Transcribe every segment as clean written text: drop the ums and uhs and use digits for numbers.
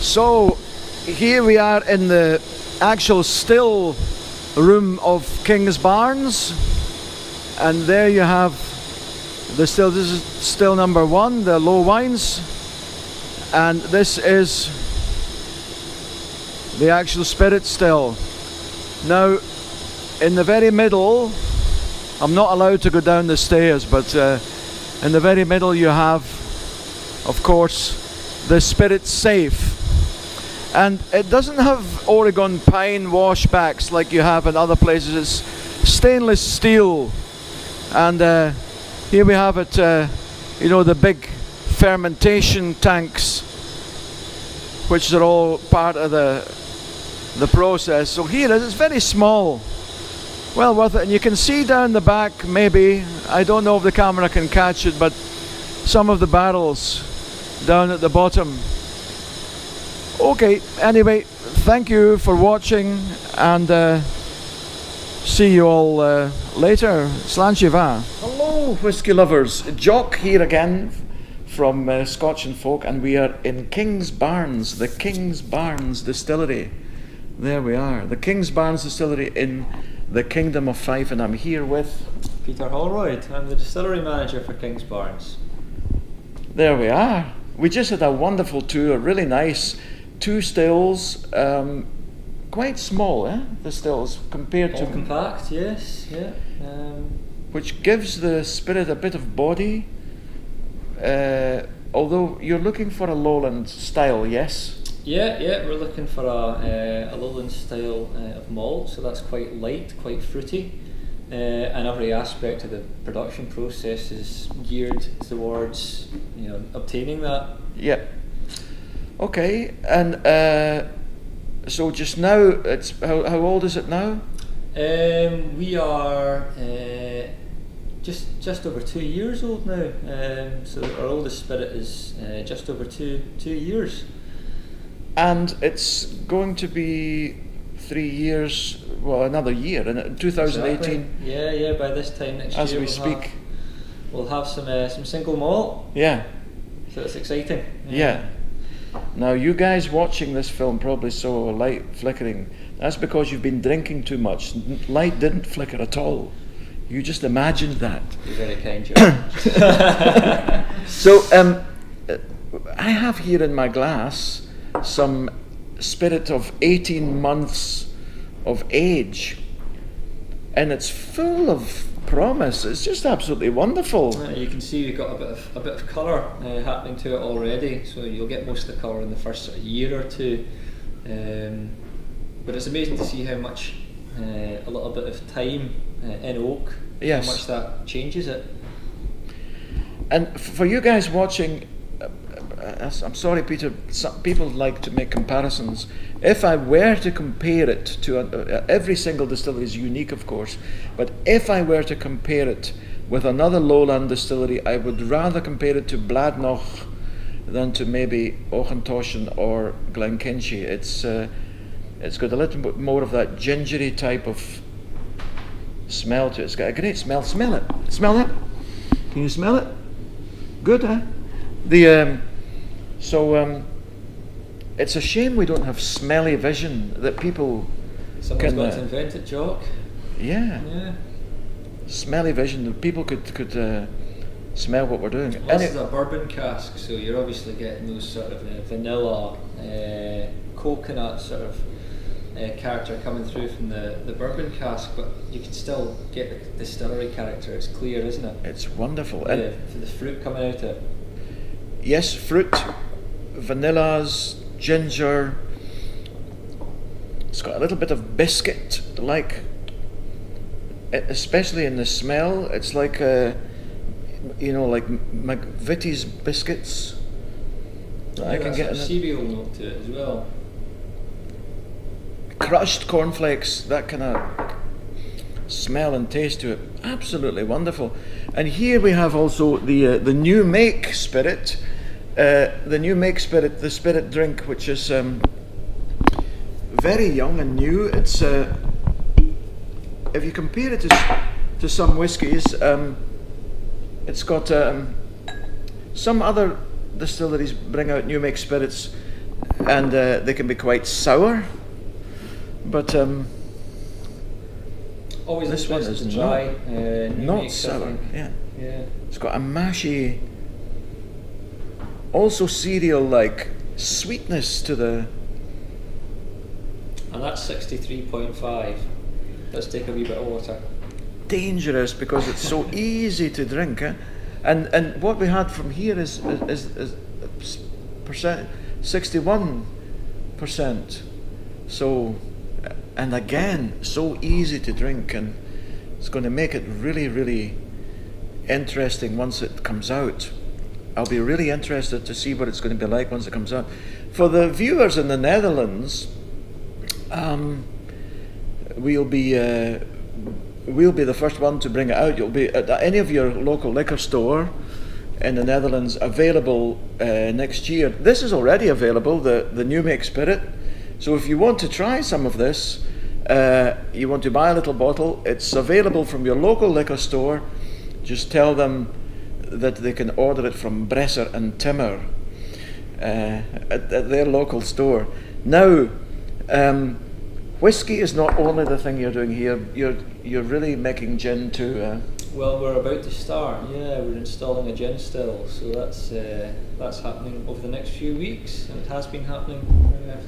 So here we are in the actual still room of Kingsbarns, and there you have the still. This is still number 1, the low wines, and this is the actual spirit still. Now in the very middle, I'm not allowed to go down the stairs, but in the very middle you have, of course, the spirit safe. And it doesn't have Oregon pine washbacks like you have in other places. It's stainless steel. And here we have it, you know, the big fermentation tanks, which are all part of the process. So here it is, it's very small. Well worth it. And you can see down the back, maybe, I don't know if the camera can catch it, but some of the barrels down at the bottom. Okay, anyway, thank you for watching, and see you all later. Slán si bha. Hello, whisky lovers. Jock here again from Scotch and Folk, and we are in Kingsbarns, the Kingsbarns distillery. There we are, the Kingsbarns distillery in the Kingdom of Fife, and I'm here with Peter Holroyd. I'm the distillery manager for Kingsbarns. There we are. We just had a wonderful tour, really nice. 2 stills, quite small, the stills compared to compact, yes, yeah. Which gives the spirit a bit of body. Although you're looking for a lowland style, yes? Yeah, we're looking for a lowland style of malt, so that's quite light, quite fruity, and every aspect of the production process is geared towards, you know, obtaining that. Yeah. Okay, and so just now, it's how old is it now? We are just over 2 years old now. So our oldest spirit is just over two years. And it's going to be 3 years, well, another year, in 2018. Exactly. Yeah. By this time next year, as we speak, we'll have some single malt. Yeah. So it's exciting. Yeah. Now you guys watching this film probably saw a light flickering. That's because you've been drinking too much. Light didn't flicker at all. You just imagined that. You're very kind, Joe. So I have here in my glass some spirit of 18 months of age, and it's full of promise. It's just absolutely wonderful. You can see we've got a bit of colour happening to it already, so you'll get most of the colour in the first sort of year or two. But it's amazing to see how much a little bit of time in oak, yes, how much that changes it. And for you guys watching, I'm sorry, Peter, some people like to make comparisons. If I were to compare it to every single distillery is unique, of course, but if I were to compare it with another lowland distillery, I would rather compare it to Bladnoch than to maybe Auchentoshan or Glenkinchie. It's got a little bit more of that gingery type of smell to it. It's got a great smell. Smell it. Smell it. Can you smell it? Good, huh? It's a shame we don't have smelly vision that people Someone's got to invent it, Jock. Yeah. Smelly vision that people could smell what we're doing. Well, this is a bourbon cask, so you're obviously getting those sort of vanilla, coconut sort of character coming through from the bourbon cask, but you can still get the distillery character. It's clear, isn't it? It's wonderful. For the fruit coming out of it. Yes, fruit, vanillas, ginger. It's got a little bit of biscuit, like, especially in the smell. It's like, like McVitie's biscuits. Yeah, I can get a cereal note to it as well. Crushed cornflakes, that kind of smell and taste to it. Absolutely wonderful. And here we have also the new make spirit. The new make spirit, the spirit drink, which is very young and new. It's if you compare it to some whiskies, it's got some other distilleries bring out new make spirits. and they can be quite sour. But always this one interested is to try. not sour. Yeah, Yeah. it's got a mashy, also cereal-like sweetness to the. And that's 63.5. Let's take a wee bit of water. Dangerous because it's so easy to drink, eh? And what we had from here is percent 61%. So, and again, so easy to drink, and it's going to make it really, really interesting once it comes out. I'll be really interested to see what it's going to be like once it comes out. For the viewers in the Netherlands, we'll be the first one to bring it out. You'll be at any of your local liquor store in the Netherlands, available next year. This is already available, the New Make Spirit. So if you want to try some of this, you want to buy a little bottle, it's available from your local liquor store. Just tell them that they can order it from Bresser and Timmer at their local store. Now, whiskey is not only the thing you're doing here. You're really making gin too. Well, we're about to start. Yeah, we're installing a gin still, so that's happening over the next few weeks, and it has been happening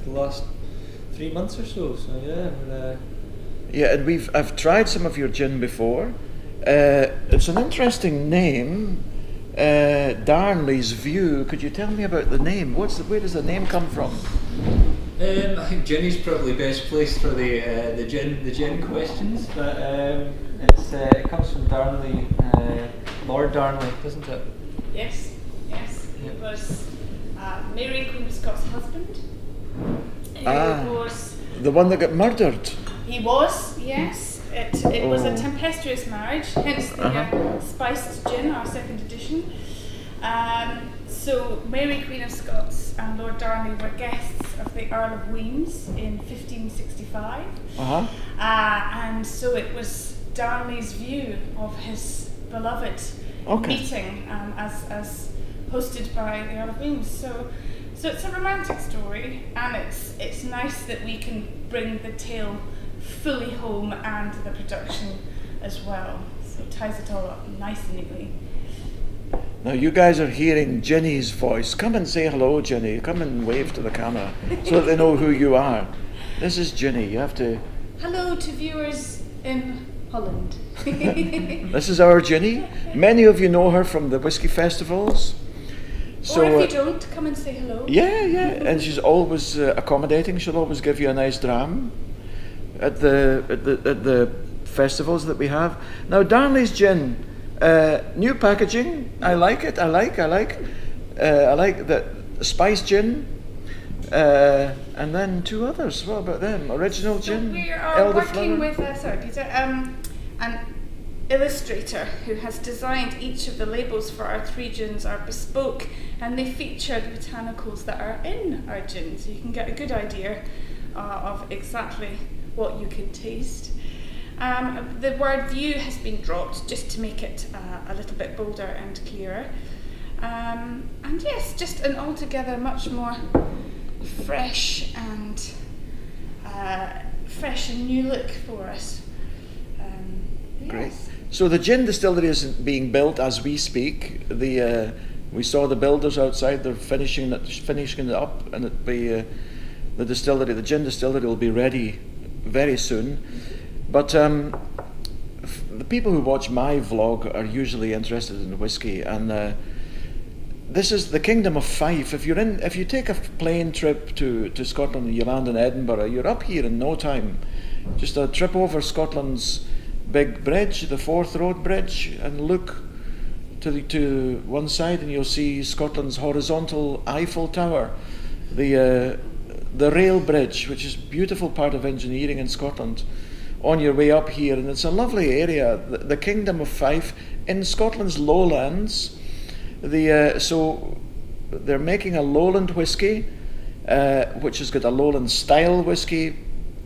for the last 3 months or so. So yeah, yeah, and I've tried some of your gin before. It's an interesting name, Darnley's View. Could you tell me about the name? Where does the name come from? I think Ginny's probably best placed for the gin questions, but it comes from Darnley, Lord Darnley, doesn't it? Yes. He was Mary, Queen of Scots' husband. He was the one that got murdered. He was, yes. It was a tempestuous marriage, hence the spiced gin, our second edition. So Mary, Queen of Scots, and Lord Darnley were guests of the Earl of Weems in 1565. And so it was Darnley's view of his beloved meeting as hosted by the Earl of Weems. So it's a romantic story, and it's nice that we can bring the tale fully home and the production as well. So it ties it all up nice and neatly. Now you guys are hearing Ginny's voice. Come and say hello, Ginny. Come and wave to the camera so that they know who you are. This is Ginny. You have to. Hello to viewers in Holland. This is our Ginny. Many of you know her from the whiskey festivals. So, or if you don't, come and say hello. Yeah. And she's always accommodating. She'll always give you a nice dram at the festivals that we have. Now Darnley's gin. New packaging. I like it. I like the spice gin, and then two others. What about them? Original gin. We are working with Peter, an illustrator who has designed each of the labels for our 3 gins are bespoke, and they feature the botanicals that are in our gin, so you can get a good idea of exactly what you can taste. The word view has been dropped just to make it a little bit bolder and clearer. And yes, just an altogether much more fresh and new look for us. Great. So the gin distillery is being built as we speak. We saw the builders outside. They're finishing it up, and the gin distillery will be ready very soon. But the people who watch my vlog are usually interested in whiskey, and this is the Kingdom of Fife. If you take a plane trip to Scotland, you land in Edinburgh, you're up here in no time. Just a trip over Scotland's big bridge, the Forth Road Bridge, and look to one side, and you'll see Scotland's horizontal Eiffel Tower, the rail bridge, which is a beautiful part of engineering in Scotland, on your way up here. And it's a lovely area, the Kingdom of Fife in Scotland's lowlands. So they're making a lowland whiskey, which has got a lowland style whiskey.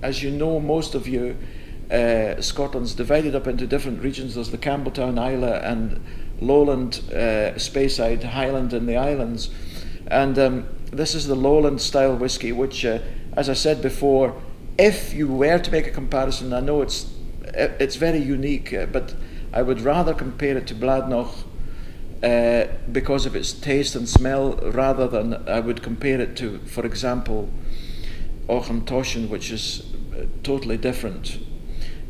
As you know, most of you, Scotland's divided up into different regions. There's the Campbelltown, Islay, and lowland, Speyside, Highland, and the islands. And this is the Lowland style whiskey, which, as I said before, if you were to make a comparison, I know it's very unique, but I would rather compare it to Bladnoch because of its taste and smell, rather than I would compare it to, for example, Auchentoshan, which is totally different.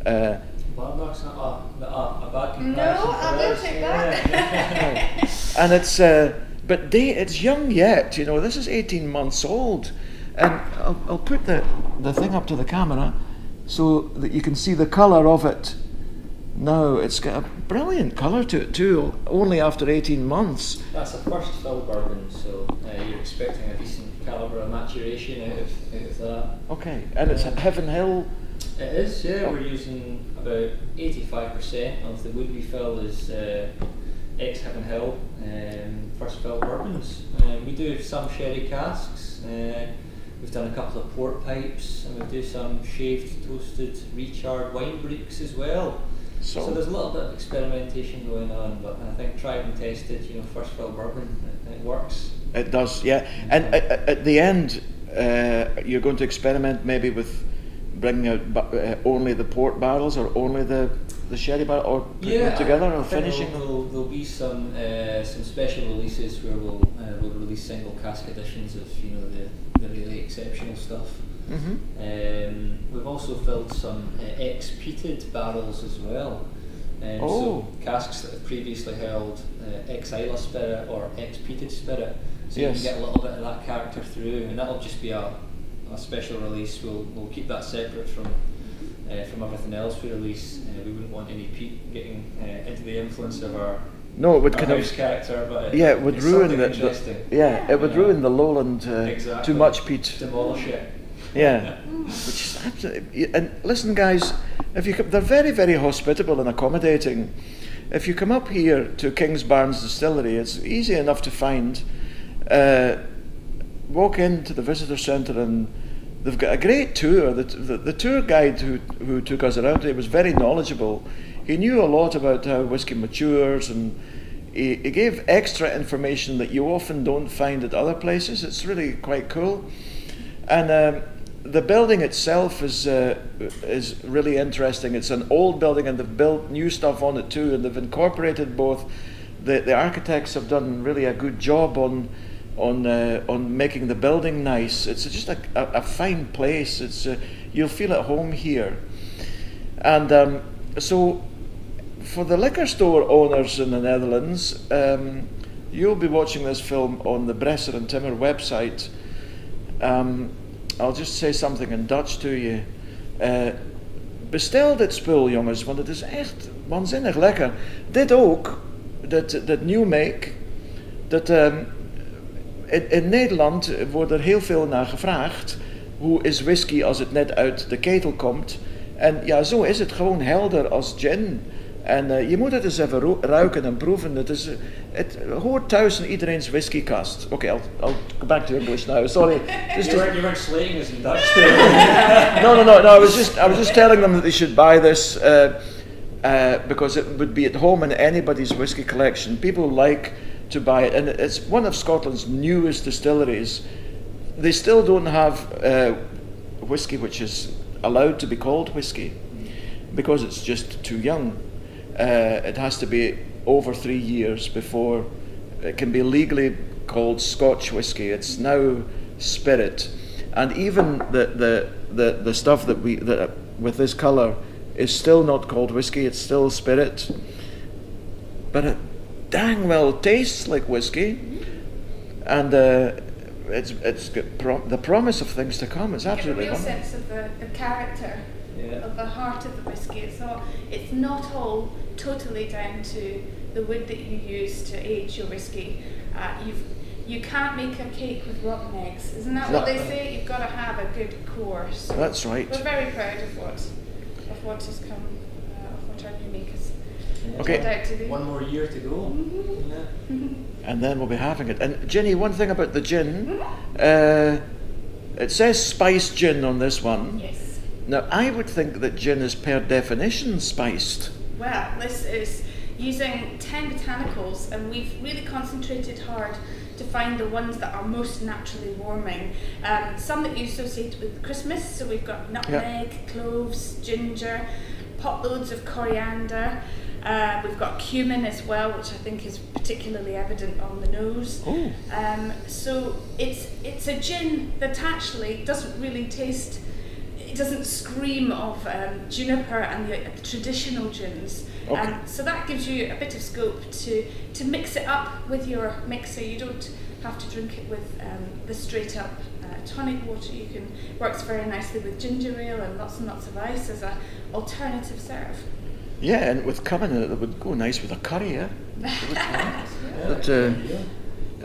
Bladnoch's not a bad comparison. No, I will take that. And it's, but it's young yet. You know, this is 18 months old, and I'll put the thing up to the camera so that you can see the colour of it. Now it's got a brilliant colour to it too, only after 18 months. That's a first fill bourbon, so you're expecting a decent calibre of maturation out of that. Okay, and it's Heaven Hill. It is, yeah. We're using about 85% of the wood we fill is ex-Heaven Hill first fill bourbons. We do some sherry casks. We've done a couple of port pipes, and we do some shaved, toasted, recharred wine bricks as well. So there's a little bit of experimentation going on, but I think tried and tested, first fill bourbon, it works. It does, yeah. And at the end, you're going to experiment maybe with bringing out only the port barrels, or only the sherry barrel, or putting them together, or finishing. There'll be some special releases where we'll release single cask editions of the really exceptional stuff. Mm-hmm. We've also filled some ex-peated barrels as well. So casks that have previously held ex-Isla spirit or ex-peated spirit. So you can get a little bit of that character through, and that'll just be a special release. We'll keep that separate from everything else we release. We wouldn't want any peat getting into the influence of our it would kind house of character, but it would ruin it would ruin the Lowland. Exactly. Too much peat. Demolish it. Yeah, which is absolutely. And listen, guys, if you they're very, very hospitable and accommodating. If you come up here to Kingsbarns distillery, it's easy enough to find. Walk into the visitor centre, and they've got a great tour. The tour guide who took us around today was very knowledgeable. He knew a lot about how whiskey matures, and he gave extra information that you often don't find at other places. It's really quite cool. And the building itself is really interesting. It's an old building, and they've built new stuff on it too, and they've incorporated both. The architects have done really a good job on making the building nice. It's just a fine place. It's you'll feel at home here. And so for the liquor store owners in the Netherlands, you'll be watching this film on the Bresser and Timmer website. I'll just say something in Dutch to you. Bestel dit spul, jongens, want het is echt waanzinnig lekker. Dit ook, dat new make, dat in Nederland wordt er heel veel naar gevraagd. Hoe is whisky als het net uit de ketel komt? En ja, zo is het gewoon helder als gin. En je moet het eens even ruiken en proeven. Het hoort thuis in iedereen's whiskykast. Okay, I'll go back to English now. Sorry. You weren't slaying us in Dutch. No. I was just telling them that they should buy this because it would be at home in anybody's whiskey collection. People like to buy it, and it's one of Scotland's newest distilleries. They still don't have whiskey which is allowed to be called whiskey because it's just too young. It has to be over 3 years before it can be legally called Scotch whiskey. It's now spirit, and even the stuff that with this colour is still not called whiskey. It's still spirit, but it dang well tastes like whiskey, and it's got the promise of things to come. It's absolutely you get a real sense of the character. Of the heart of the whiskey. It's not all totally down to the wood that you use to age your whiskey. You can't make a cake with rotten eggs, isn't that what they say? You've got to have a good core. So that's right. We're very proud of what has come, of what our new makers turned out to be. One more year to go. Mm-hmm. Yeah. Mm-hmm. And then we'll be having it. And Ginny, one thing about the gin, it says spiced gin on this one. Yes. Now, I would think that gin is per definition spiced. Well, this is using 10 botanicals, and we've really concentrated hard to find the ones that are most naturally warming. Some that you associate with Christmas, so we've got nutmeg, cloves, ginger, potloads of coriander. We've got cumin as well, which I think is particularly evident on the nose. So it's a gin that actually doesn't really taste, it doesn't scream of juniper and the traditional gins. So that gives you a bit of scope to mix it up with your mixer. You don't have to drink it with the straight up tonic water. Works very nicely with ginger ale and lots of ice as an alternative serve. Yeah, and with cumin in it would go nice with a curry, yeah?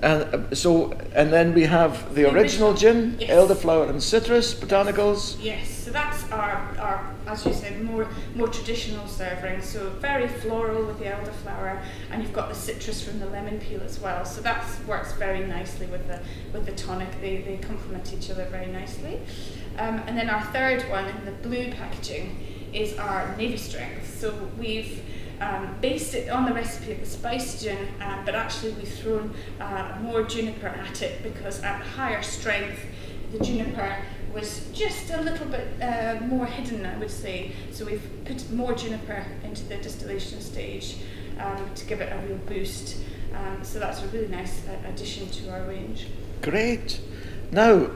And then we have the original gin, yes. elderflower and citrus, botanicals. Yes, so that's our as you said, more traditional serving. So very floral with the elderflower, and you've got the citrus from the lemon peel as well. So that works very nicely with the tonic. They complement each other very nicely. And then our third one in the blue packaging is our navy strength. So we've based it on the recipe of the spiced gin, but actually we've thrown more juniper at it because at higher strength the juniper was just a little bit more hidden, I would say. So we've put more juniper into the distillation stage to give it a real boost. So that's a really nice addition to our range. Great. Now,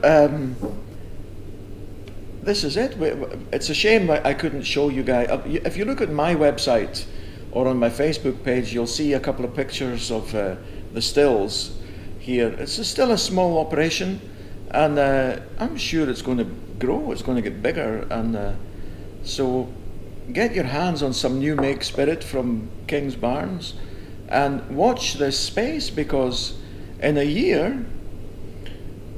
this is it. It's a shame I couldn't show you guys. If you look at my website or on my Facebook page, you'll see a couple of pictures of the stills here. It's still a small operation, and I'm sure it's going to grow. It's going to get bigger, and so get your hands on some new make spirit from Kingsbarns and watch this space, because in a year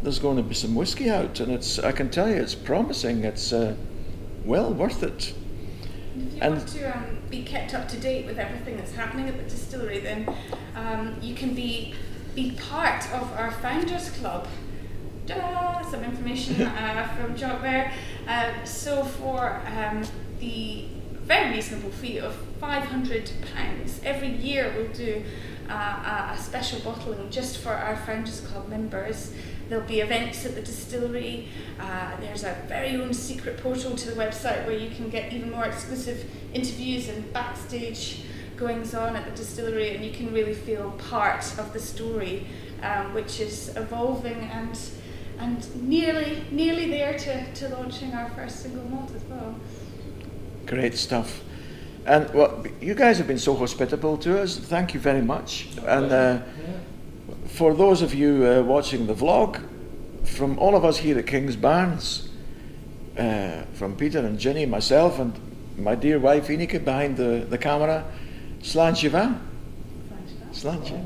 there's going to be some whiskey out, and I can tell you it's promising. It's well worth it. If you want to be kept up to date with everything that's happening at the distillery, then you can be part of our Founders Club. Some information from Jock there. So for the very reasonable fee of £500, every year we'll do a special bottling just for our Founders Club members. There'll be events at the distillery. There's a very own secret portal to the website where you can get even more exclusive interviews and backstage goings on at the distillery, and you can really feel part of the story, which is evolving and nearly there to launching our first single malt as well. Great stuff. And well, you guys have been so hospitable to us. Thank you very much. And for those of you watching the vlog, from all of us here at Kingsbarns, from Peter and Ginny, myself and my dear wife Ineke behind the camera, Slán Siva. Slán Siva.